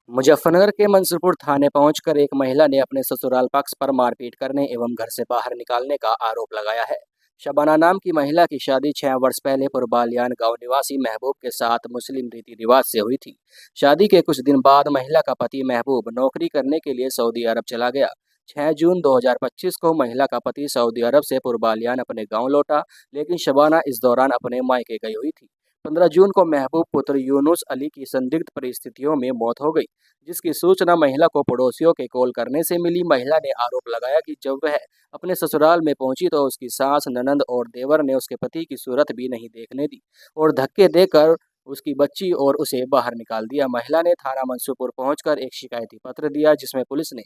मुजफ्फरनगर के मंसूरपुर थाने पहुंचकर एक महिला ने अपने ससुराल पक्ष पर मारपीट करने एवं घर से बाहर निकालने का आरोप लगाया है। शबाना नाम की महिला की शादी 6 वर्ष पहले पुरबालियान गांव निवासी महबूब के साथ मुस्लिम रीति रिवाज से हुई थी। शादी के कुछ दिन बाद महिला का पति महबूब नौकरी करने के लिए सऊदी अरब चला गया। 6 जून 2025 को महिला का पति सऊदी अरब से पुरबालियान अपने गाँव लौटा, लेकिन शबाना इस दौरान अपने मायके गई हुई थी। 15 जून को महबूब पुत्र यूनुस अली की संदिग्ध परिस्थितियों में मौत हो गई, जिसकी सूचना महिला को पड़ोसियों के कॉल करने से मिली। महिला ने आरोप लगाया कि जब वह अपने ससुराल में पहुंची तो उसकी सास, ननंद और देवर ने उसके पति की सूरत भी नहीं देखने दी और धक्के देकर उसकी बच्ची और उसे बाहर निकाल दिया। महिला ने थाना मंसूरपुर पहुंचकर एक शिकायती पत्र दिया, जिसमें पुलिस ने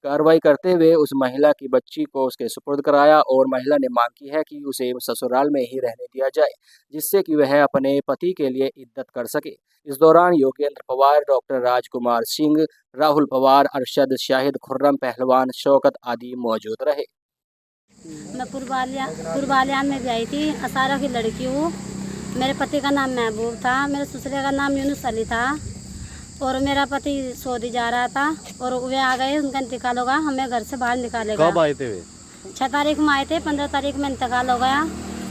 कार्रवाई करते हुए उस महिला की बच्ची को उसके सुपुर्द कराया और महिला ने मांग की है कि उसे ससुराल में ही रहने दिया जाए, जिससे कि वह अपने पति के लिए इद्दत कर सके। इस दौरान योगेंद्र पवार, डॉक्टर राजकुमार सिंह, राहुल पवार, अरशद, शाहिद, खुर्रम, पहलवान, शौकत आदि मौजूद रहे। मैं पुरबालियान में भी आई थी। असारा की लड़की हूँ। मेरे पति का नाम महबूब था। मेरे ससुरे का नाम यूनुस अली था और मेरा पति सऊदी जा रहा था और वे आ गए। उनका इंतकाल होगा, हमें घर से बाहर निकालेगा। कब आए थे वे? 6 तारीख में आए थे, 15 तारीख में इंतकाल हो गया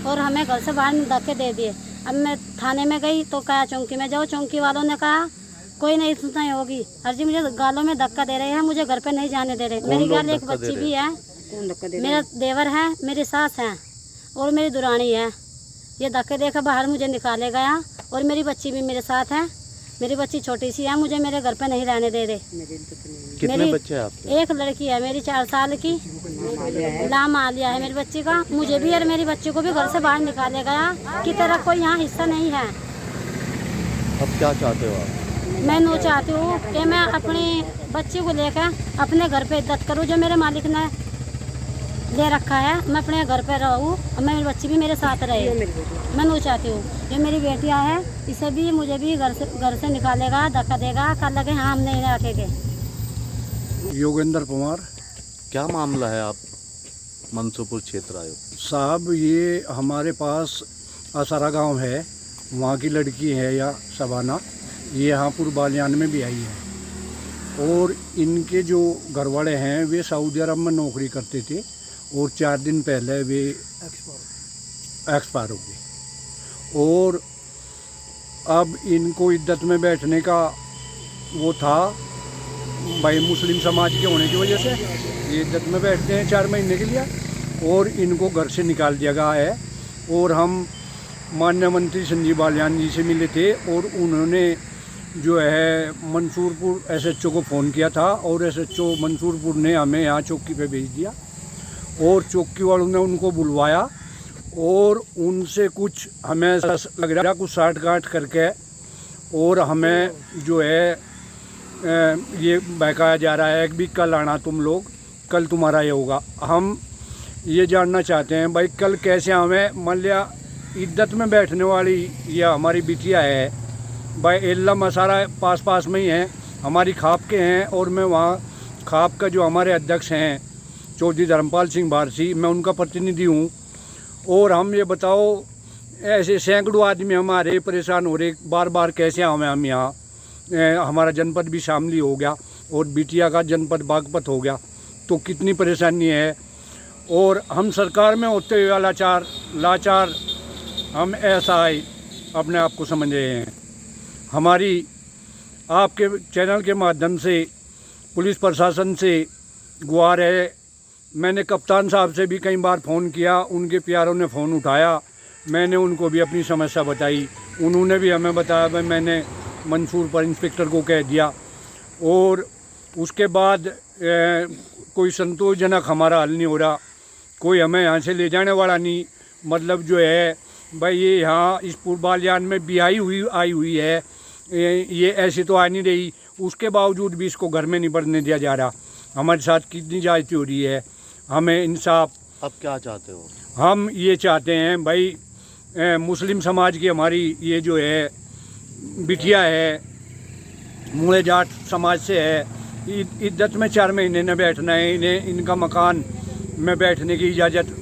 और हमें घर से बाहर धक्के दे दिए। अब मैं थाने में गई तो कहा चौकी में जाओ। चौकी वालों ने कहा कोई नहीं सुनवाई होगी। अर्जी मुझे गालों में धक्का दे रहे हैं, मुझे घर पे नहीं जाने दे रहे। मेरी गाल एक बच्ची भी है, मेरा देवर है, मेरी सास है और मेरी दुरानी है। ये धक्के देकर बाहर मुझे निकाले गया और मेरी बच्ची भी मेरे साथ है। मेरी बच्ची छोटी सी है, मुझे मेरे घर पे नहीं रहने दे रहे। कितने बच्चे हैं आपके? एक लड़की है मेरी 4 साल की, नाम आलिया है मेरी बच्ची का। मुझे भी और मेरी बच्ची को भी घर से बाहर निकाले गया कि तेरा कोई यहाँ हिस्सा नहीं है। अब क्या चाहते हो आप? मैं नो चाहती हूँ कि मैं अपनी बच्ची को लेकर अपने घर पे इज्जत करूँ जो मेरे मालिक ने ले रखा है। मैं अपने घर पे रहूँ और मेरी बच्ची भी मेरे साथ रहे। मैं नो चाहती हूँ। ये मेरी बेटियाँ हैं, इसे भी मुझे भी घर से निकालेगा, धक्का देगा, कल लगे हाँ हम नहीं रखेंगे। योगेंद्र पवार क्या मामला है, आप मंसूरपुर क्षेत्र आए हो? साहब, ये हमारे पास असारा गांव है, वहाँ की लड़की है या शबाना, ये यहाँ पुरबालियान में भी आई है और इनके जो घरवाले हैं वे सऊदी अरब में नौकरी करते थे और 4 दिन पहले वे एक्सपायर हो गए और अब इनको इद्दत में बैठने का वो था भाई, मुस्लिम समाज के होने की वजह से ये इद्दत में बैठते हैं 4 महीने के लिए और इनको घर से निकाल दिया गया है। और हम माननीय मंत्री संजीव बालियान जी से मिले थे और उन्होंने जो है मंसूरपुर एसएचओ को फ़ोन किया था और एसएचओ मंसूरपुर ने हमें यहाँ चौकी पे भेज दिया और चौकी वालों ने उनको बुलवाया और उनसे कुछ हमें लग रहा कुछ साठ गांठ करके और हमें जो है ये बहकाया जा रहा है कि भी कल आना तुम लोग, कल तुम्हारा ये होगा। हम ये जानना चाहते हैं भाई कल कैसे हमें मान लिया इद्दत में बैठने वाली या हमारी बिटिया है भाई, एल्ला मसारा पास में ही है, हमारी खाप के हैं और मैं वहाँ खाप का जो हमारे अध्यक्ष हैं चौधरी धर्मपाल सिंह भारसी, मैं उनका प्रतिनिधि हूँ। और हम ये बताओ ऐसे सैकड़ों आदमी हमारे परेशान हो रहे, बार बार कैसे हमें हम यहाँ हमारा जनपद भी शामली हो गया और बिटिया का जनपद बागपत हो गया, तो कितनी परेशानी है। और हम सरकार में होते हुए लाचार हम ऐसा ही अपने आप को समझ रहे हैं। हमारी आपके चैनल के माध्यम से पुलिस प्रशासन से गुहार है। मैंने कप्तान साहब से भी कई बार फ़ोन किया, उनके प्यारों ने फ़ोन उठाया, मैंने उनको भी अपनी समस्या बताई, उन्होंने भी हमें बताया। भाई मैंने मंसूर पर इंस्पेक्टर को कह दिया और उसके बाद कोई संतोषजनक हमारा हल नहीं हो रहा, कोई हमें यहाँ से ले जाने वाला नहीं। मतलब जो है भाई ये यहाँ इस पुरबालियान में भी आई हुई है, ये ऐसी तो आ नहीं रही, उसके बावजूद भी इसको घर में नहीं बढ़ने दिया जा रहा। हमारे साथ कितनी ज्यादती हो रही है, हमें इंसाफ। अब क्या चाहते हो? हम ये चाहते हैं भाई मुस्लिम समाज की हमारी ये जो है बिटिया है, मूले जाट समाज से है, इद्दत में 4 महीने न बैठना है, इन्हें इनका मकान में बैठने की इजाज़त